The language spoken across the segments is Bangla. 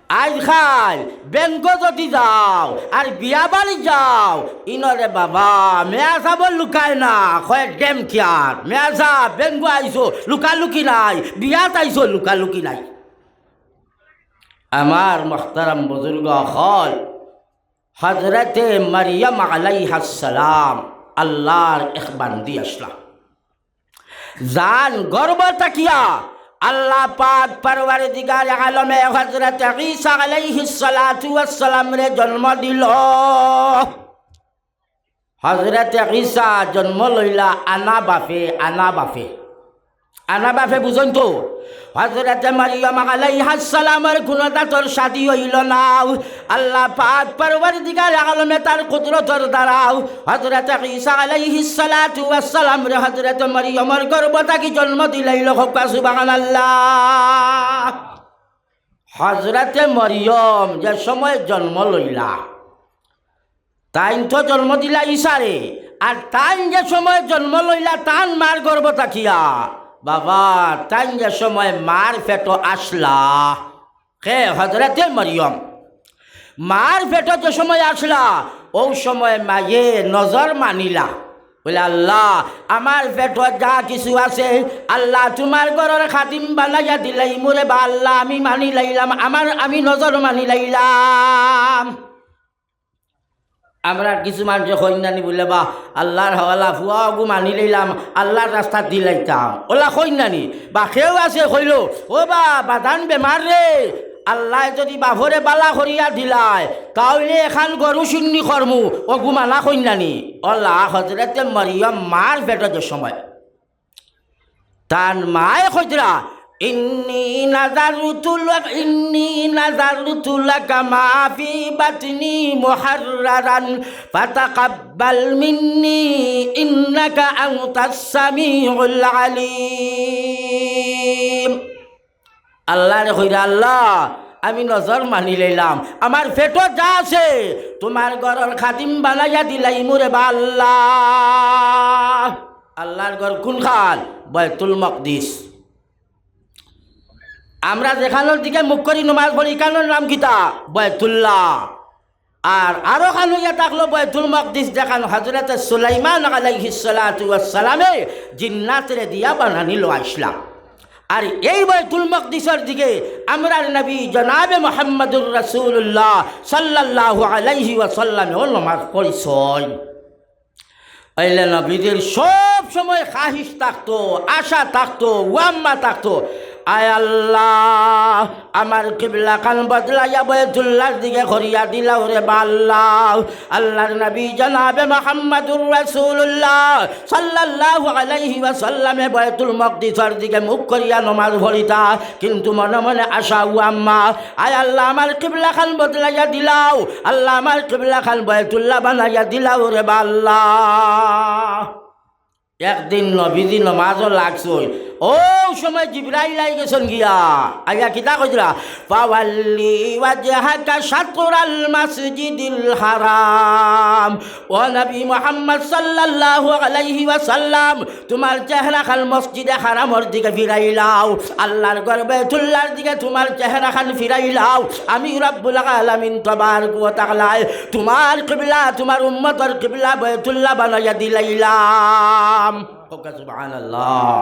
আজকাল ব্যাংক যদি যাও আর বিয়া বাড়ি যাও ইনরে বাবা মেয়া সাব লুকায় না কয় ডেম কিয়ার মেয়া সাব ব্যাংক আইসো লুকালুকি নাই বিয়াত আইসো লুকালুকি নাই। আমার মোহতারাম বুজুর্গ হল হজরতে মরিয়ম আলাইহিস সালাম আল্লাহর এক বান্দি আসলা জান গর্ব তাকিয়া আল্লাহ পাক পরওয়ারদিগার আলমে হযরত ঈসা আলাইহিস সালাতু ওয়াস সালাম রে জন্ম দিল। হযরত ঈসা জন্ম লইলা আনা বাফে বুঝুন তো হযরত মারিয়াম আলাইহিস সালামের কোনো দাতর শাদী হইল না। আল্লাহ পাক পরওয়ারদিগার আলমে তার কুদরতের দ্বারা হযরত ঈসা আলাইহিস সালাতু ওয়াস সালাম রে হযরত মারিয়ামের গর্ভ থেকে জন্ম দিলাইল। সুবহানাল্লাহ। হযরত মারিয়াম যে সময় জন্ম লইলা তাইন তো জন্ম দিলা ঈসারে, আর তাইন যে সময় জন্ম লইলা তান মার গর্ভ থাকিয়া বাবা তাইন যে সময় মার পেটো আসলা কে হযরতে মারিয়াম মার পেটো যে সময় আসলা ও সময় মায়ে নজর মানিলা বলে আল্লাহ আমার পেটো যা কিছু আছে আল্লাহ তোমার ঘরের খাদিম বানাইয়া দিলাই মোরে বা আল্লাহ আমি মানি লাইলাম আমি নজর মানি লাইলাম। আমরা কিছু মানুষ কইনানি বলে বা আল্লাহর হওয়ালা ফুয়া গু মানি লইলাম আল্লাহর রাস্তা দিলাইতাম ওলা কইনানি বা কেউ আছে কইল ও বা বাদান বেমার রে আল্লাহ যদি বাভরে বালা করিয়া দিলায় তাহলে এখান গরু শূন্য কর্মু ও গুমানা কইনানি আল্লাহ হযরতে মারিয়াম মার পেটের সময় তার মায়ে কইতরা ইন্নী নাযারতু লাকা মা ফি বাতনি মুহাররারান ফাতাকাব্বাল মিন্নি ইন্নাকা আনতাস সামিউল আলিম। আল্লাহ রে কইরা আল্লাহ আমি নজর মানি লইলাম আমার পেটো যা আছে তোমার ঘরের খাদিম বানাইয়া দিলাই মোরে বা আল্লাহ। আল্লাহর ঘর কোনখান? বাইতুল মাকদিস। আমরা যেখানোর দিকে মুখ করি নমাজ পড়ি কানোর নাম কিতা? বাইতুল্লাহ। আর আরো খান হইয়া থাকলো বাইতুল মাকদিস যেখান হযরত সুলাইমান আলাইহিস সালাতু ওয়াস সালামে জিন্নাতরে দিয়া বানানিল আসলাম। আর এই বাইতুল মাকদিসের দিকে আমরার নবী জনাবে মুহাম্মদুর রাসূলুল্লাহ সাল্লাল্লাহু আলাইহি ওয়াসাল্লাম ও নামাজ পড়িছই। আইলে নবীদের সব সময় খাহিশ থাকতো, আশা থাকতো, ওয়াম্মা থাকতো আয় আল্লাহ আমার কিবলা খান বদলাইয়া বাইতুল্লাহর দিকে করিয়া দিলাও রে বা আল্লাহ। আল্লাহর নবী জনাবে মুহাম্মদুর রাসূলুল্লাহ সাল্লাল্লাহু আলাইহি ওয়াসাল্লামে বাইতুল মাকদিসের দিকে মুখ করিয়া নামাজ পড়িতা, কিন্তু মনে মনে আশা ওয়াম্মা আয় আল্লাহ আমার কিবলা খান বদলাইয়া দিলাও, আল্লাহ আমার কিবলা খান বাইতুল্লাহ বানাইয়া দিলাও রে বা আল্লাহ। একদিন নবীজি নমাজও লাগছই ও সময় জিবরাইল আই গেছেন গিয়া আইয়া কিতা কইরা ফাওয়াল্লি ওয়াজহাকা শাতরাল মাসজিদিল হারাম ও নবী মুহাম্মদ সাল্লাল্লাহু আলাইহি ওয়াসাল্লাম তোমার চেহারা খান মসজিদে হারামের দিকে ফিরাইলাও, আল্লাহর ঘর বাইতুল্লাহর দিকে তোমার চেহারা খান ফিরাইলাও। আমি রব্বুল আলামিন তাবারক ওয়া তাআলা তোমার কিবলা তোমার উম্মতের কিবলা বাইতুল্লাহ বানাইয়া দিলাইলাম। সুবহানাল্লাহ।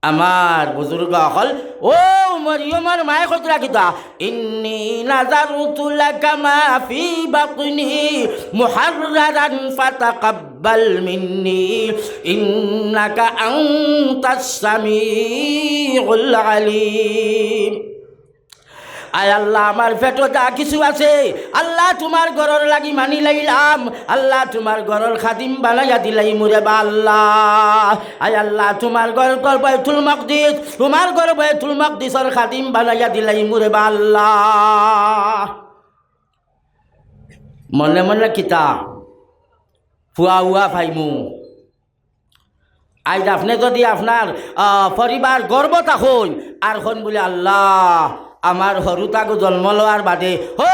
আমার বুজুর্গ হল ও মরিয়মের মায়ে কইরা কিতা ইন্নী নাযারতু লাকা মা ফি বাতনি মুহাররারান ফাতাকাব্বাল মিন্নি ইন্নাকা আনতাস সামিউল আলিম। আয় আল্লাহ আমার পেটো যা কিছু আছে আল্লাহ তোমার ঘরের লাগি মানি লাইলাম, আল্লাহ তোমার ঘরের খাদিম বানাইয়া দিলাই মোরে বা আল্লাহ। আয় আল্লাহ তোমার ঘর বাইতুল মাকদিস তোমার ঘর বাইতুল মাকদিসের খাদিম বানাইয়া দিলাই মোরে বা আল্লাহ। মনে মনে কিতা ফুয়া উয়া ফাইমু আজ আপনি যদি আপনার পরিবার গর্ব থাকুন আর হন বলে আল্লাহ আমার হরুতাকে জন্ম লওয়ার বাদে হো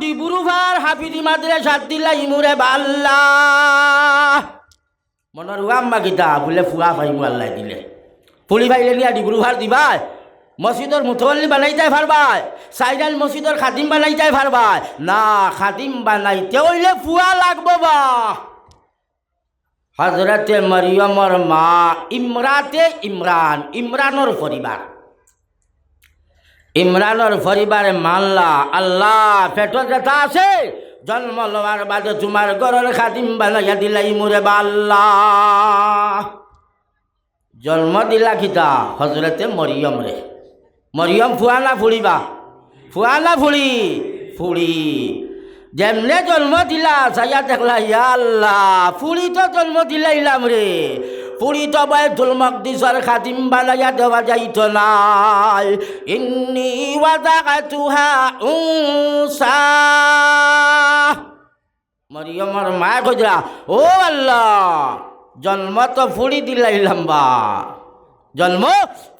ডিব্রুভার হাফিজি মাদ্রাসাত দিলাই মোরে বা আল্লাহ। মনের আম্মা কিতা বলে ফুয়া ভাইমু আল্লাহ দিলে পুলি ভাইলে নিয়া ডিব্রুভার দিবা মসজিদর মুতওয়াল্লি বানাইতে পারবাই, সাইরান মসজিদর খাদিম বানাইতে পারবাই না, খাদিম বানাইতে হইলে ফুয়া লাগবো বা। হজরতে মরিয়মর মা ইমরাতে ইমরান, ইমরানোর পরিবার, ইমরানোর পরিবারে মানলা আল্লাহ পেট যেটা আছে জন্ম লওয়ার বাদে তোমার ঘরের খাদিম বানাইয়া দিলাই মুরে বা আল্লাহ। জন্ম দিলা কিতা হজরতে মরিয়ম রে। মরিয়ম ফুয়া না ফুড়িবা, ফুয়া না ফুড়ি, ফুড়ি যেমনে জন্ম দিলা চাইয়া দেখলা ইয়া আল্লাহ ফুড়ি তো জন্ম দিলাইলাম রে, ফুড়ি তো বাইতুল মাকদিসের খাদিম বানাইয়া দেওয়া যাইত নাই। ইন্নী ওয়াদাআতুহা উনসা, মরিয়মর মা কইরা ও আল্লাহ জন্ম তো ফুড়ি দিলাইলাম বা, জন্ম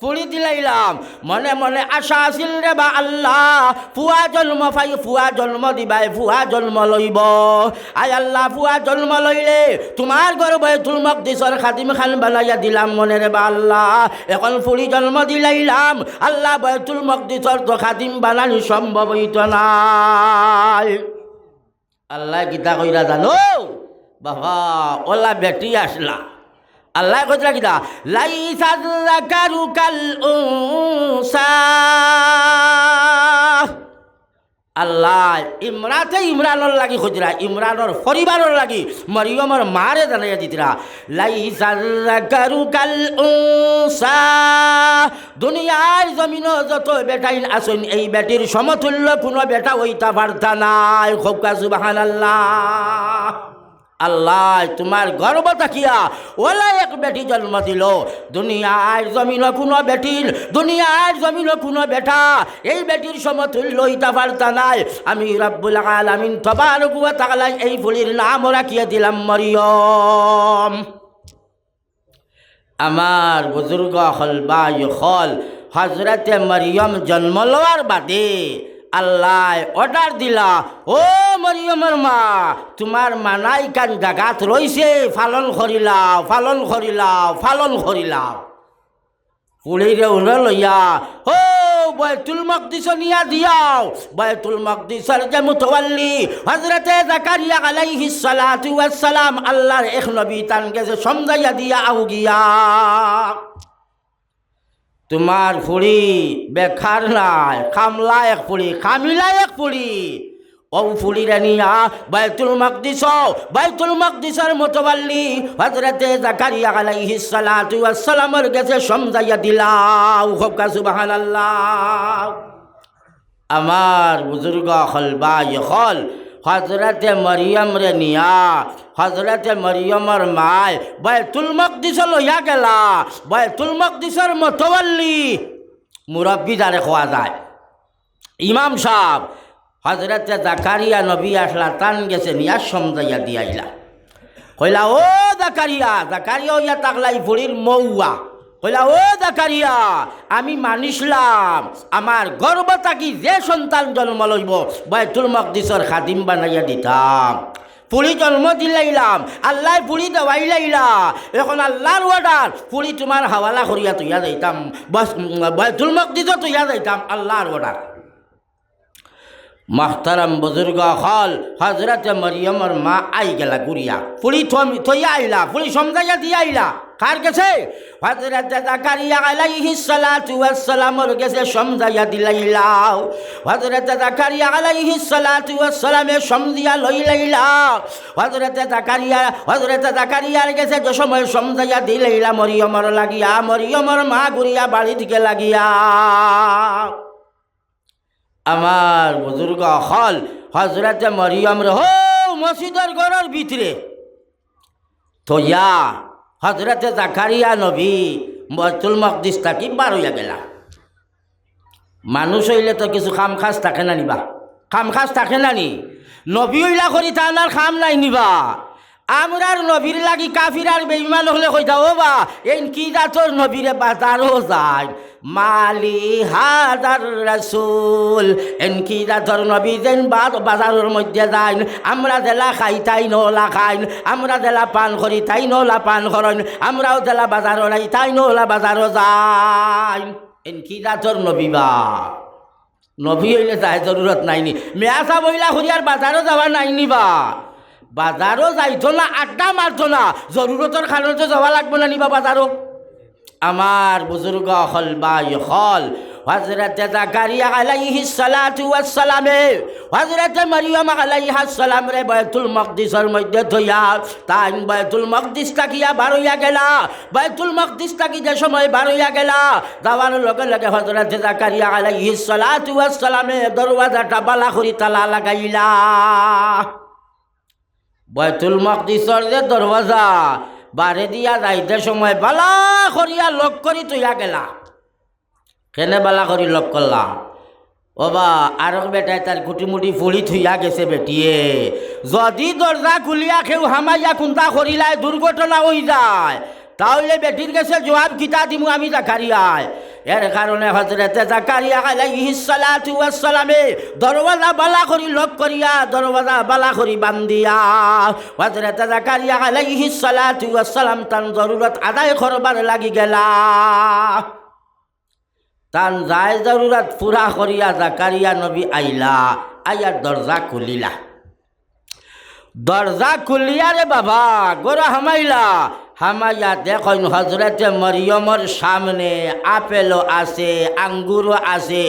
ফুড়ি দিলাইলাম। মনে মনে আশা আছিল রে বা আল্লাহ ফুয়া জন্ম পাই, ফুয়া জন্ম দিবাই, ফুয়া জন্ম লইব। আয় আল্লাহ ফুয়া জন্ম লইলে তোমার ঘর বাইতুল মাকদিসের খাদিম খান বানাইয়া দিলাম মনে রে বা আল্লাহ। এখন ফুড়ি জন্ম দিলাইলাম আল্লাহ, বাইতুল মাকদিসের তো খাদিম বানানি সম্ভব হইত নাই। আল্লাহ গীতা কইরা জানো বাবা ওলা বেটি আসলা। আল্লাহ কইরা গীতা লাইসা যাকারু কাল উনসা। আল্লাহ ইমরাতে ইমরানোর লাগি খুঁজরা, ইমরানোর পরিবারের লাগি মরিয়মর মারে জানাইয়া দিতরা লাইসা যাকারু কাল উনসা। দুনিয়ার জমিন যত বেটাইন আসুন এই বেটির সমতুল্য কোনো বেটা হইতা পারতা নাই। খুব সুবহানাল্লাহ। আল্লাহ তোমার গর্ব তাকিয়া ওলা এক বেটি জন্ম দিল। দুনিয়ার জমিন কোনো বেটির, দুনিয়ার জমিন কোনো বেটা এই বেটির সমতুল্য হইতা পারতা নাই। আমি রব্বুল আলামিন তাবারক ওয়া তাআলা এই ফুলির নাম রাখিয়া দিলাম মরিয়ম। আমার বুজুর্গ হল বাই হল হজরতে মরিয়ম জন্ম লওয়ার বাদে আল্লাহ অর্ডার দিলা ও মরিয়মের মা তোমার মানাই কান জাগাত রইছে ফালন করিলাও, ফালন করিলাও, ফালন করিলাও। পুলিরে উড়ে লইয়া ও বাইতুল মাকদিস নিয়া দিয়াও। বাইতুল মাকদিসের যে মুতওয়াল্লি হযরতে জাকারিয়া আলাইহিস সালাতু ওয়াস সালাম আল্লাহর এক নবী তান গেছে সমঝাইয়া দিয়া আউ গিয়া তোমার ফুড়ি বেখার নাই, কামলা এক ফুড়ি, কামিলা এক ফুড়ি। ও ফুড়িরে নিয়া বাইতুল মাকদিস, বাইতুল মাকদিসের মুতওয়াল্লি হযরতে জাকারিয়া আলাইহিস সালাতু ওয়াস সালামের কাছে সমঝাইয়া দিলাও। খুব সুবহানাল্লাহ। আমার বুজুর্গ হল বাই হল হজরতে মরিয়ম রে নিয়া হজরতে মরিয়মর মায় বাইতুল মাকদিস লইয়া গেলা। বাইতুল মাকদিসের মুতওয়াল্লি মুরব্বী যারে খোয়া যায় ইমাম সাহেব হজরতে জাকারিয়া নবী আসলা তান গেছে নিয়া সমঝাইয়া দিয়াইলা। কইলা ও জাকারিয়া, জাকারিয়া হইয়া তাকলাই ফুড়ির মৌয়া। কইলা ও জাকারিয়া আমি মানিসলাম আমার গর্ব থাকি যে সন্তান জন্ম লইব বাইতুল মাকদিসের খাদিম বানাইয়া দিতাম। পুরী জন্ম দিলাইলাম, আল্লাহ পুরী দেওয়াইলাইলা। এখন আল্লাহর অর্ডার পুরী তোমার হাওয়ালা করিয়া তুইয়া যাইতাম, বাইতুল মাকদিসও তুইয়া যাইতাম, আল্লাহর অর্ডার। মাহতারাম বুজুর্গ হল হজরতে মরিয়মর মা আই গেলা গুড়িয়া, পুরী থইয়া আইলা, পুরী সমঝাইয়া দিয়া আইলা। কার গেছে? হযরতে জাকারিয়া আলাইহিস সালাতু ওয়াস সালামের গেছে সমঝাইয়া দিলাইলাও। হযরতে জাকারিয়া আলাইহিস সালাতু ওয়াস সালামে সমঝিয়া লইলাইলা। হযরতে জাকারিয়ার গেছে যে সময় সমঝাইয়া দিলাইলা মরিয়মর লাগিয়া, মরিয়মর মা গুড়িয়া বাড়ি দিকে লাগিয়া। আমার বুজুর্গ হল হযরতে মরিয়ম রে হো মসজিদের ঘরের ভিতরে থইয়া হযরতে জাকারিয়া নবী বাইতুল মাকদিস থাকি বার হইয়া গেলা। মানুষ হইলে তো কিছু খাম খাস থাকে না নিবা, খাম খাস থাকে না নি? নবী হইলা করি তার খাম নাই নিবা। আমরার নবীর লাগি কাফির আর বেঈমান হলে কইতা ও বা এই কি জাতর নবীরে বাজারও যায় মালি হাজার রাসূল এনকি জাতর নবী যেন বাজারের মধ্যে যাইন, আমরা জেলা খাই তাই নোলা খাইন, আমরা জেলা পান করি তাই নোলা পান করেন, আমরাও জেলা বাজারও নাই তাই নোলা বাজারও যাই। এনকি জাতর নবী বা নবী হইলে যায় জরুরত নাইনি মেয়াসা বইলা হরিয়ার বাজারও যাওয়া নাইনি বা বাজারও যাইতো না আড্ডা মারতো না জরুরতর খানতে যাওয়া লাগবে না নিবা বাজারও আমার বুজুর্গ হল বা হল হযরত জাকারিয়া আলাইহিস সালাতু ওয়াস সালামে হযরত মারিয়াম আলাইহাস সালাম রে বাইতুল মাকদিসের মধ্যে থইয়া তাই বাইতুল মাকদিস তাকিয়া বারইয়া গেলা বাইতুল মাকদিস তাকি যে সময় বারইয়া গেলা যাওয়ার লগে লগে হযরত জাকারিয়া আলাইহিস সালাতু ওয়াস সালামে দরওয়াজাটা বালা করি তালা লাগাইলা বাইতুল মাকদিসের যে দরওয়াজা বারে দিয়া যাইতে সময় বালা করিয়া লক করি তুইয়া গেলা কেনে বালা করি লক করলা ওবা আর বেটায় তার কুটিমুটি ফুলি থুইয়া গেছে বেটিয়ে যদি দরজা খুলিয়া কেউ হামাইয়া কুন্তা করিলায় দুর্ঘটনা হয়ে যায় তাহলে বেটির কাছে জবাব কিতা দিমু আমি জাকারিয়ায় এর কারণে হযরত জাকারিয়া আলাইহিস সালাতু ওয়াস সালামে দরওয়াজা বালা করি লক করিয়া দরওয়াজা বালা করি বান্দিয়া হযরত জাকারিয়া আলাইহিস সালাতু ওয়াস সালাম তান জরুরত আদায় করবার লাগি গেলা তান যায় জরুরত পুরা করিয়া জাকারিয়া নবী আইলা আইয়া দরজা খুলিলা দরজা খুলিয়া রে বাবা গোরা হামাইলা হামাইয়া দেখুন হজরতে মরিয়মর সামনে আপেলও আছে আঙ্গুরও আছে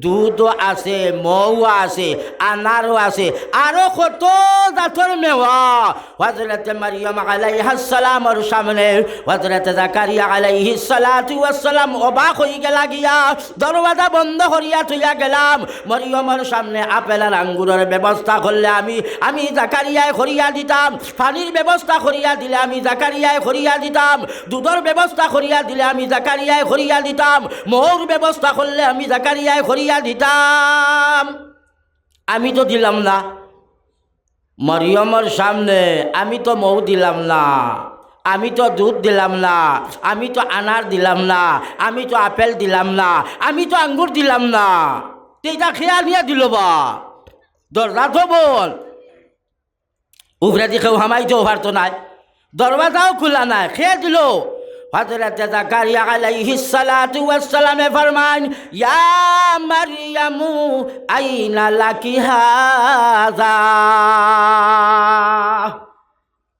দুধও আছে মৌ আছে আনারও আছে আরো কত জাতর মেওয়া হজরতে মরিয়ম আলাইহিস সালামর সামনে হজরতে জাকারিয়া আলাইহিস সালাতু ওয়াস সালাম অবাক হয়ে গেলা গিয়া দরওয়াজা বন্ধ করিয়া তুইয়া গেলাম মরিয়মর সামনে আপেল আর আঙ্গুরের ব্যবস্থা করলে আমি জাকারিয়ায় করিয়া দিতাম পানির ব্যবস্থা করিয়া দিলে আমি জাকারিয়ায় করিয়া দিতাম দুধের ব্যবস্থা করিয়া দিলে আমি জাকারিয়ায় করিয়া দিতাম মৌর ব্যবস্থা করলে আমি জাকারিয়ায় করিয়া দিতাম আমি তো দিলাম না মরিয়মের সামনে আমি তো মৌ দিলাম না আমি তো দুধ দিলাম না আমি তো আনার দিলাম না আমি তো আপেল দিলাম না আমি তো আঙ্গুর দিলাম না এইটা খেয়াল নিয়ে দিল বা দরজা তো বল উপরে দিকেও হামাইতেও পারতো নাই দরওয়াজাও খোলা নাই খেয়ে দিল হযরত জাকারিয়া আলাইহিস সালাতু ওয়াস সালামে ফরমান ইয়া মারইয়ামু আইনা লাকি হাযা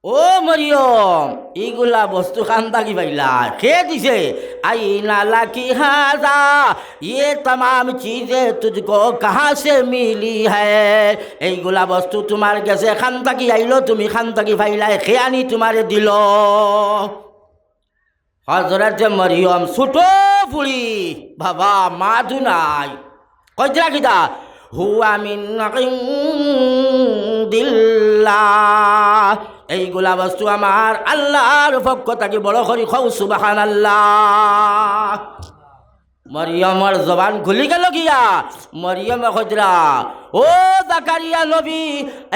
ও মরিয়ম এইগুলা বস্তু খান্দা কি পাইলা খেয়ে দিছে আইনা লাকি হাযা ये तमाम चीजें तुझको कहाँ से मिली है এইগুলা বস্তু তোমার কাছে খান্দা কি আইলো তুমি খান্দা কি পাইলা খেয়ানি তোমারে দিল হযরত মরিয়ম ছোট ফুলি বাবা মাধু নাই কইরা কিতা হুয়া মিন ইনদিল্লাহ এইগুলা বস্তু আমার আল্লাহর পক্ষ থেকে বড় করি খাও সুবহানাল্লাহ মরিয়মর জবান খুলি গেল গিয়া মরিয়ম কইরা ও জাকারিয়া নবী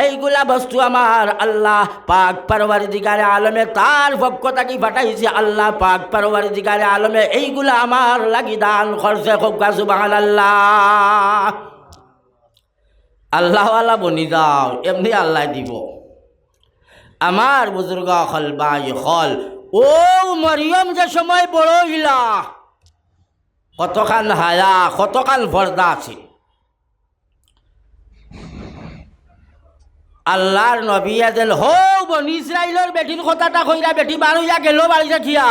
এইগুলা বস্তু আমার আল্লাহ পাক পরওয়ারদিগারে আলমে তার পক্ষ থেকে পাঠাইছে আল্লাহ পাক পরওয়ারদিগারে আলমে এইগুলা আমার লাগি দান করছে খুব সুবহানাল্লাহ আল্লাহ আল্লাহ বনি যাও এমনি আল্লাহ দিব আমার বুজুর্গ হল বাই হল ও মরিয়ম যে সময় বড় হইলা কতখান হায়া কতখান পর্দা আছে আল্লাহর নবী আদেল হো বনি ইসরাইলের বেটির কথাটা কইরা বেটি বার হইয়া গেল বাড়িতে খিয়া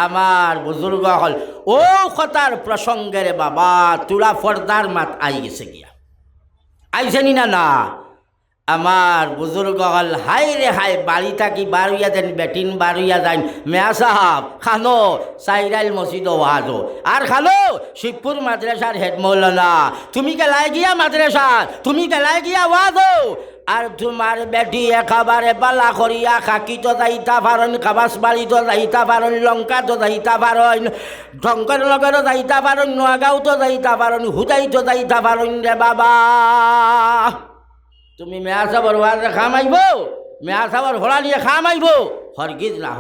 আমার বুজুর্গ হল ও কথার প্রসঙ্গের বাবা তুলা পর্দার মাত আই গেছে গিয়া আইসেনি না না আমার বুজুর্গ হল হাই রে হাই বাড়ি থাকি বারুইয়া যান বেটিন বারুইয়া যান মেয়া সাহাব খানো সাইরাইল মসজিদ ওয়াজো আর খালো শিবপুর মাদ্রাসার হেড মৌলানা তুমি গেলাই গিয়া মাদ্রাসা তুমি গেলাই গিয়া ওয়াজো আর তোমার বেটি একেবারে বালা করিয়া খাকি তো যাইতা পারেন কাবাস বাড়ি তো যাইতা পারেন লঙ্কা তো যাইতা পারেন ঢঙ্কর লগেরও যাইতা পারেন নোয়াগাঁও তো যাইতা পারেন হুদাই তো যাইতা পারেন রে বাবা তুমি মেয়া সাবর ওয়াজে খামাইব মেয়া সাবর ঘোড়া নিয়ে খামাইব হরগিজ না